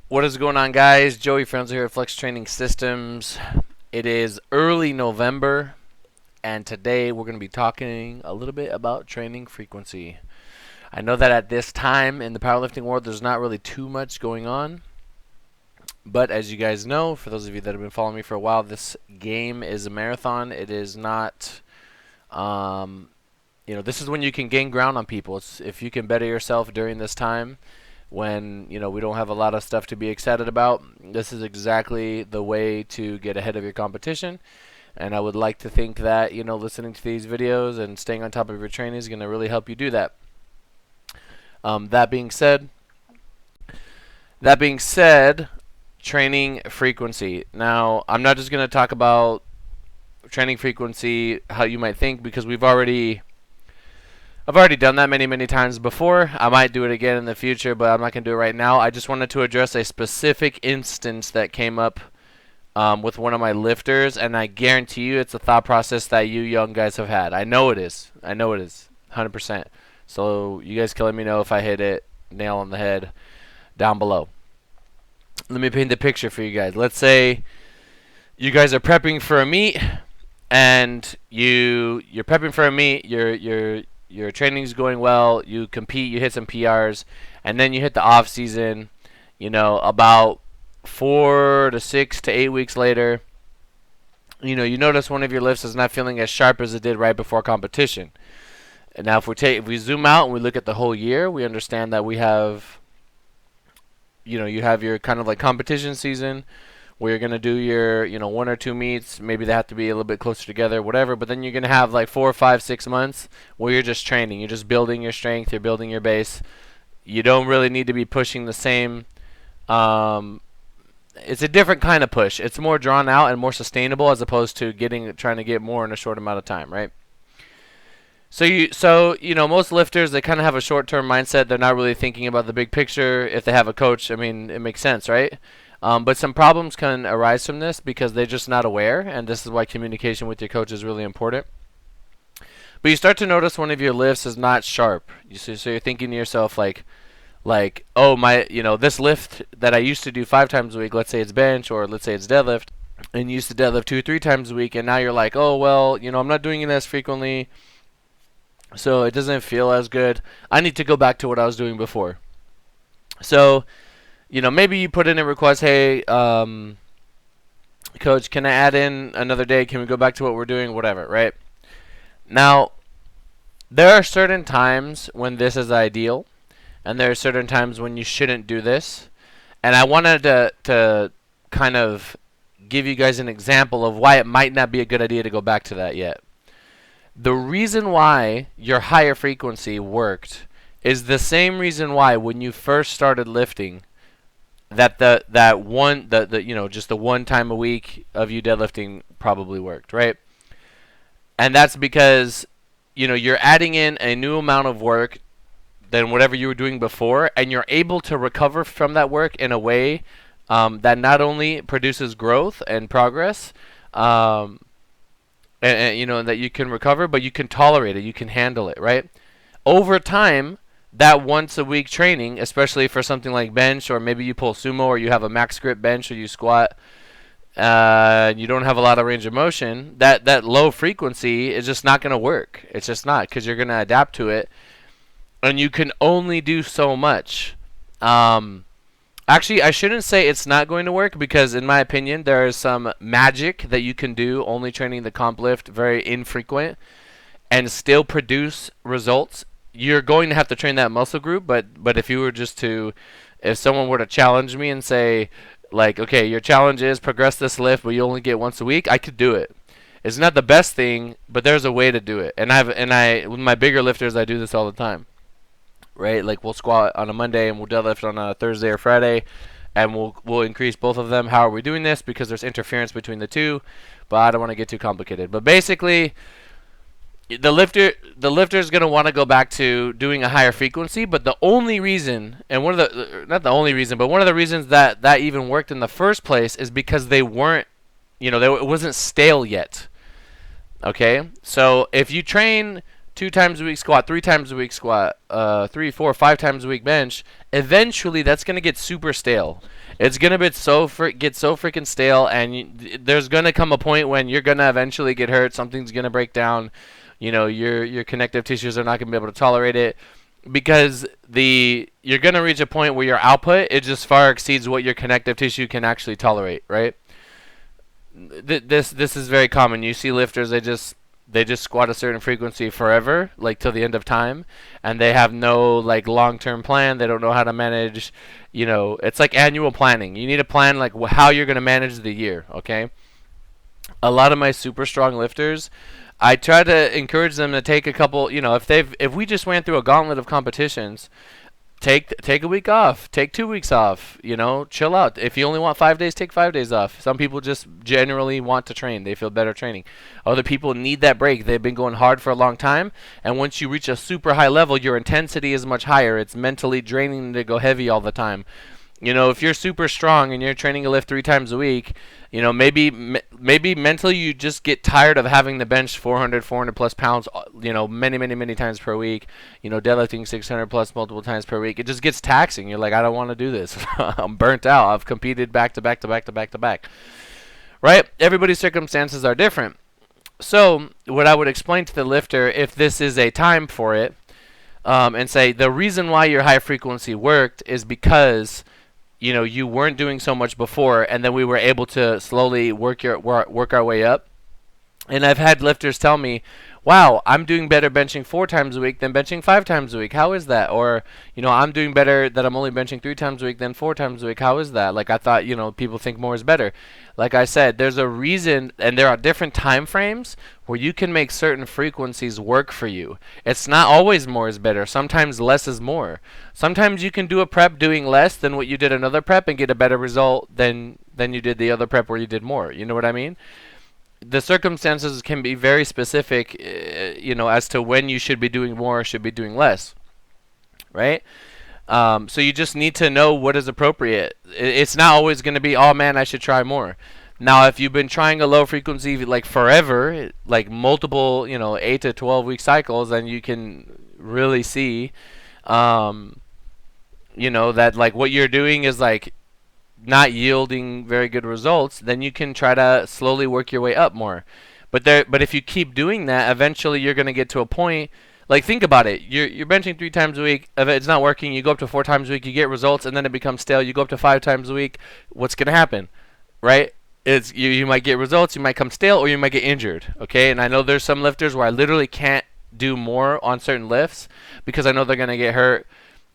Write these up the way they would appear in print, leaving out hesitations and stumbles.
What is going on, guys? Joey Franzo here at Flex Training Systems. It is early November, and today we're going to be talking a little bit about training frequency. I know that at this time in the powerlifting world, there's not really too much going on, but as you guys know, for those of you that have been following me for a while, this game is a marathon. It is not, this is when you can gain ground on people. It's if you can better yourself during this time when we don't have a lot of stuff to be excited about. This is exactly the way to get ahead of your competition, and I would like to think that listening to these videos and staying on top of your training is going to really help you do that. That being said, training frequency. Now, I'm not just going to talk about training frequency how you might think, because I've already done that many times before. I might do it again in the future, but I'm not going to do it right now. I just wanted to address a specific instance that came up with one of my lifters, and I guarantee you it's a thought process that you young guys have had. I know it is. 100%. So you guys can let me know if I hit it nail on the head down below. Let me paint the picture for you guys. Let's say you guys are prepping for a meet, and you're prepping for a meet. Your training's going well, you compete, you hit some PRs, and then you hit the off season, about 4 to 6 to 8 weeks later, you notice one of your lifts is not feeling as sharp as it did right before competition. And now if we zoom out and we look at the whole year, we understand that we have, you have your kind of like competition season, where you're going to do your, 1 or 2 meets. Maybe they have to be a little bit closer together, whatever. But then you're going to have like 4, 5, 6 months where you're just training. You're just building your strength. You're building your base. You don't really need to be pushing the same. It's a different kind of push. It's more drawn out and more sustainable, as opposed to trying to get more in a short amount of time, right? So most lifters, they kind of have a short-term mindset. They're not really thinking about the big picture. If they have a coach, I mean, it makes sense, right? But some problems can arise from this because they're just not aware, and this is why communication with your coach is really important. But you start to notice one of your lifts is not sharp. So you're thinking to yourself like, oh, this lift that I used to do 5 times a week, let's say it's bench or let's say it's deadlift, and you used to deadlift 2 or 3 times a week, and now you're like, oh, well, I'm not doing it as frequently, so it doesn't feel as good. I need to go back to what I was doing before. So maybe you put in a request, hey, coach, can I add in another day? Can we go back to what we're doing? Whatever, right? Now, there are certain times when this is ideal, and there are certain times when you shouldn't do this. And I wanted to kind of give you guys an example of why it might not be a good idea to go back to that yet. The reason why your higher frequency worked is the same reason why when you first started lifting, just the 1 time a week of you deadlifting probably worked, right? And that's because you're adding in a new amount of work than whatever you were doing before, and you're able to recover from that work in a way that not only produces growth and progress, and that you can recover, but you can tolerate it, you can handle it, right? Over time, that once a week training, especially for something like bench, or maybe you pull sumo, or you have a max grip bench, or you squat, you don't have a lot of range of motion, that low frequency is just not going to work. It's just not, because you're going to adapt to it, and you can only do so much. Actually, I shouldn't say it's not going to work, because in my opinion, there is some magic that you can do only training the comp lift, very infrequent, and still produce results. You're going to have to train that muscle group, but if someone were to challenge me and say, like, okay, your challenge is progress this lift, but you only get once a week, I could do it. It's not the best thing, but there's a way to do it. And with my bigger lifters, I do this all the time, right? Like, we'll squat on a Monday and we'll deadlift on a Thursday or Friday, and we'll increase both of them. How are we doing this? Because there's interference between the two, but I don't want to get too complicated. But basically, the lifter is going to want to go back to doing a higher frequency, but the only reason, and one of the reasons that even worked in the first place is because they weren't, it wasn't stale yet. Okay? So if you train 2 times a week squat, 3 times a week squat, 3, 4, 5 times a week bench, eventually that's going to get super stale. It's going to get so freaking stale, and there's going to come a point when you're going to eventually get hurt. Something's going to break down. You know, your connective tissues are not going to be able to tolerate it, because you're going to reach a point where your output, it just far exceeds what your connective tissue can actually tolerate, right? This is very common. You see lifters, they just squat a certain frequency forever, like till the end of time, and they have no like long-term plan. They don't know how to manage, you know, it's like annual planning. You need a plan like how you're going to manage the year, okay? A lot of my super strong lifters, I try to encourage them to take a couple, you know, if we just went through a gauntlet of competitions, take a week off, take 2 weeks off, you know, chill out. If you only want 5 days, take 5 days off. Some people just generally want to train. They feel better training. Other people need that break. They've been going hard for a long time, and once you reach a super high level, your intensity is much higher. It's mentally draining to go heavy all the time. You know, if you're super strong and you're training a lift 3 times a week, you know, maybe mentally you just get tired of having to bench 400 plus pounds, you know, many times per week. You know, deadlifting 600 plus multiple times per week. It just gets taxing. You're like, I don't want to do this. I'm burnt out. I've competed back to back. Right? Everybody's circumstances are different. So what I would explain to the lifter, if this is a time for it, and say the reason why your high frequency worked is because, you know, you weren't doing so much before, and then we were able to slowly work our way up. And I've had lifters tell me, wow, I'm doing better benching 4 times a week than benching 5 times a week. How is that? Or, you know, I'm doing better that I'm only benching 3 times a week than 4 times a week. How is that? Like, I thought, you know, people think more is better. Like I said, there's a reason, and there are different time frames where you can make certain frequencies work for you. It's not always more is better. Sometimes less is more. Sometimes you can do a prep doing less than what you did another prep and get a better result than you did the other prep where you did more. You know what I mean? The circumstances can be very specific, you know, as to when you should be doing more or should be doing less, right? So you just need to know what is appropriate. It's not always going to be, oh man, I should try more. Now, if you've been trying a low frequency like forever, like multiple, you know, 8 to 12 week cycles, then you can really see, you know, that like what you're doing is like not yielding very good results. Then you can try to slowly work your way up more. But if you keep doing that, eventually you're going to get to a point. Like, think about it. You're benching 3 times a week. If it's not working, you go up to 4 times a week. You get results, and then it becomes stale. You go up to 5 times a week. What's going to happen, right? It's you might get results, you might come stale, or you might get injured. Okay, and I know there's some lifters where I literally can't do more on certain lifts because I know they're going to get hurt.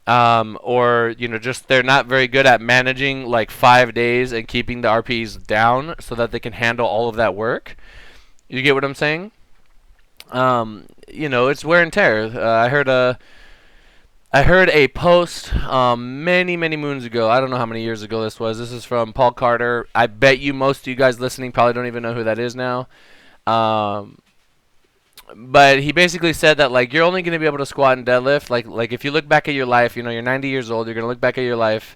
Or, you know, just they're not very good at managing like 5 days and keeping the RPs down so that they can handle all of that work. You get what I'm saying? You know, it's wear and tear. I heard a post many moons ago. I don't know how many years ago this was. This is from Paul Carter. I bet you most of you guys listening probably don't even know who that is now. But he basically said that like you're only going to be able to squat and deadlift. Like if you look back at your life, you know, you're 90 years old, you're going to look back at your life,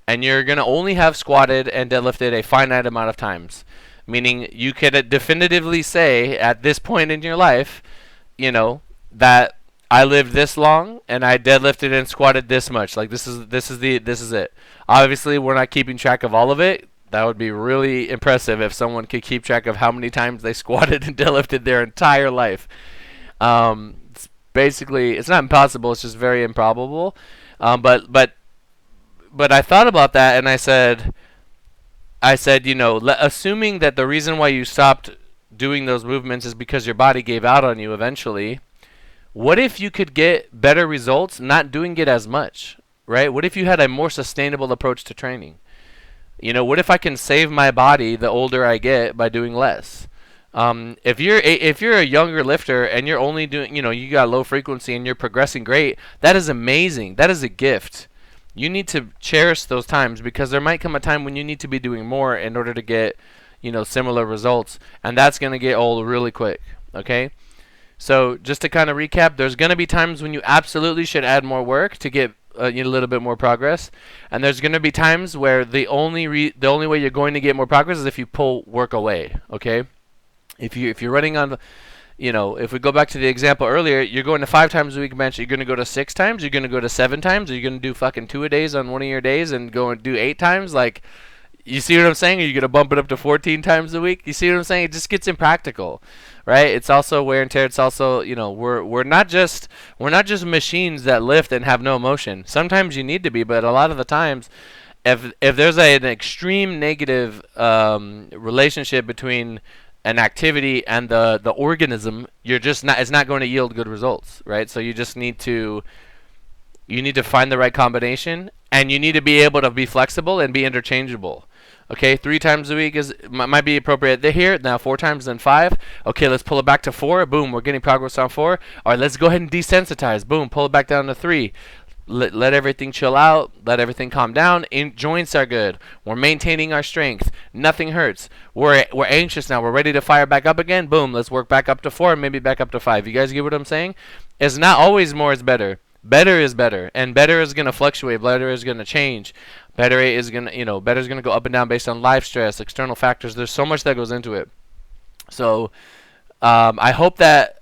and you're going to only have squatted and deadlifted a finite amount of times. Meaning you can definitively say at this point in your life, you know, that I lived this long and I deadlifted and squatted this much. Like this is it. Obviously, we're not keeping track of all of it. That would be really impressive if someone could keep track of how many times they squatted and deadlifted their entire life. It's basically, it's not impossible. It's just very improbable. But I thought about that and I said, you know, assuming that the reason why you stopped doing those movements is because your body gave out on you eventually, what if you could get better results not doing it as much, right? What if you had a more sustainable approach to training? You know, what if I can save my body the older I get by doing less? If you're a younger lifter and you're only doing, you know, you got low frequency and you're progressing great, that is amazing. That is a gift. You need to cherish those times because there might come a time when you need to be doing more in order to get, you know, similar results, and that's going to get old really quick, okay? So just to kind of recap, there's going to be times when you absolutely should add more work to get a little bit more progress, and there's going to be times where the only way you're going to get more progress is if you pull work away. Okay, if you're running on, you know, if we go back to the example earlier, you're going to 5 times a week bench. You're going to go to 6 times. You're going to go to 7 times. Are you going to do fucking 2-a-days on one of your days and go and do 8 times? Like, you see what I'm saying? Are you going to bump it up to 14 times a week? You see what I'm saying? It just gets impractical, right? It's also wear and tear. It's also, you know, we're not just machines that lift and have no emotion. Sometimes you need to be, but a lot of the times, if there's an extreme negative relationship between an activity and the organism, you're just not, it's not going to yield good results, right? So you just need to find the right combination, and you need to be able to be flexible and be interchangeable. Okay, 3 times a week might be appropriate here. Now 4 times, then 5. Okay, let's pull it back to 4. Boom, we're getting progress on 4. All right, let's go ahead and desensitize. Boom, pull it back down to 3. Let everything chill out. Let everything calm down. Joints are good. We're maintaining our strength. Nothing hurts. We're anxious now. We're ready to fire back up again. Boom, let's work back up to 4, maybe back up to 5. You guys get what I'm saying? It's not always more is better. Better is better, and better is going to fluctuate. Better is going to change. Better is going to, better is going to go up and down based on life stress, external factors. There's so much that goes into it. So, I hope that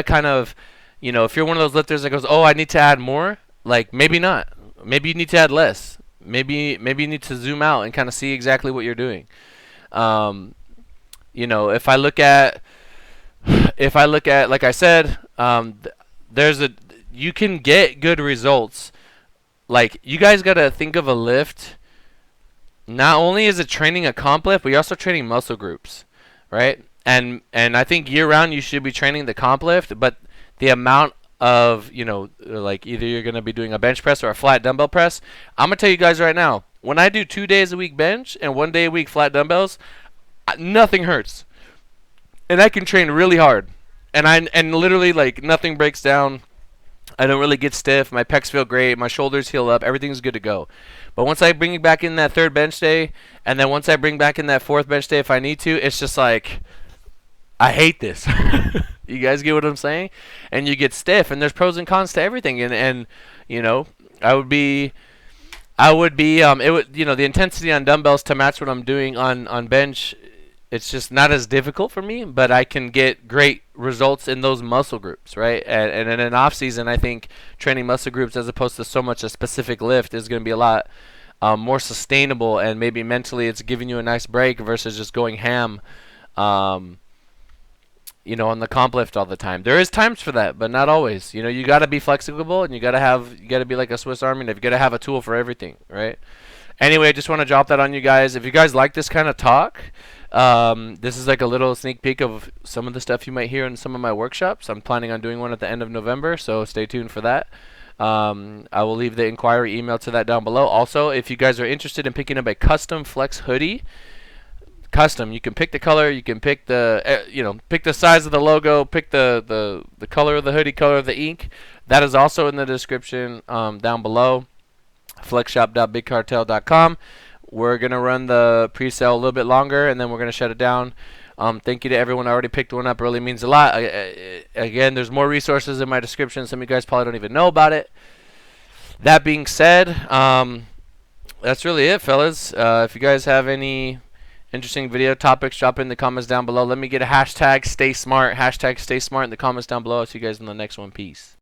kind of, if you're one of those lifters that goes, oh, I need to add more, like maybe not. Maybe you need to add less. Maybe you need to zoom out and kind of see exactly what you're doing. If I look at, like I said, you can get good results. Like, you guys got to think of a lift. Not only is it training a comp lift, but you're also training muscle groups, right? And I think year round you should be training the comp lift, but the amount of, like either you're going to be doing a bench press or a flat dumbbell press. I'm going to tell you guys right now, when I do 2 days a week bench and 1 day a week flat dumbbells, nothing hurts. And I can train really hard. And literally, like, nothing breaks down. I don't really get stiff. My pecs feel great. My shoulders heal up. Everything's good to go. But once I bring back in that 3rd bench day, and then once I bring back in that 4th bench day if I need to, it's just like, I hate this. You guys get what I'm saying? And you get stiff, and there's pros and cons to everything. And I would be the intensity on dumbbells to match what I'm doing on bench. It's just not as difficult for me, but I can get great results in those muscle groups, right? And in an off season, I think training muscle groups as opposed to so much a specific lift is going to be a lot more sustainable, and maybe mentally it's giving you a nice break versus just going ham, on the comp lift all the time. There is times for that, but not always. You got to be flexible, and you got to be like a Swiss Army knife. You got to have a tool for everything, right? Anyway, I just want to drop that on you guys. If you guys like this kind of talk, this is like a little sneak peek of some of the stuff you might hear in some of my workshops. I'm planning on doing one at the end of November, so stay tuned for that. I will leave the inquiry email to that down below. Also, if you guys are interested in picking up a custom flex hoodie, you can pick the color, you can pick the pick the size of the logo, pick the color of the hoodie, color of the ink. That is also in the description down below. flexshop.bigcartel.com. We're going to run the pre-sale a little bit longer, and then we're going to shut it down. Thank you to everyone who already picked one up. It really means a lot. Again, there's more resources in my description. Some of you guys probably don't even know about it. That being said, that's really it, fellas. If you guys have any interesting video topics, drop in the comments down below. Let me get a hashtag stay smart in the comments down below. I'll see you guys in the next one. Peace.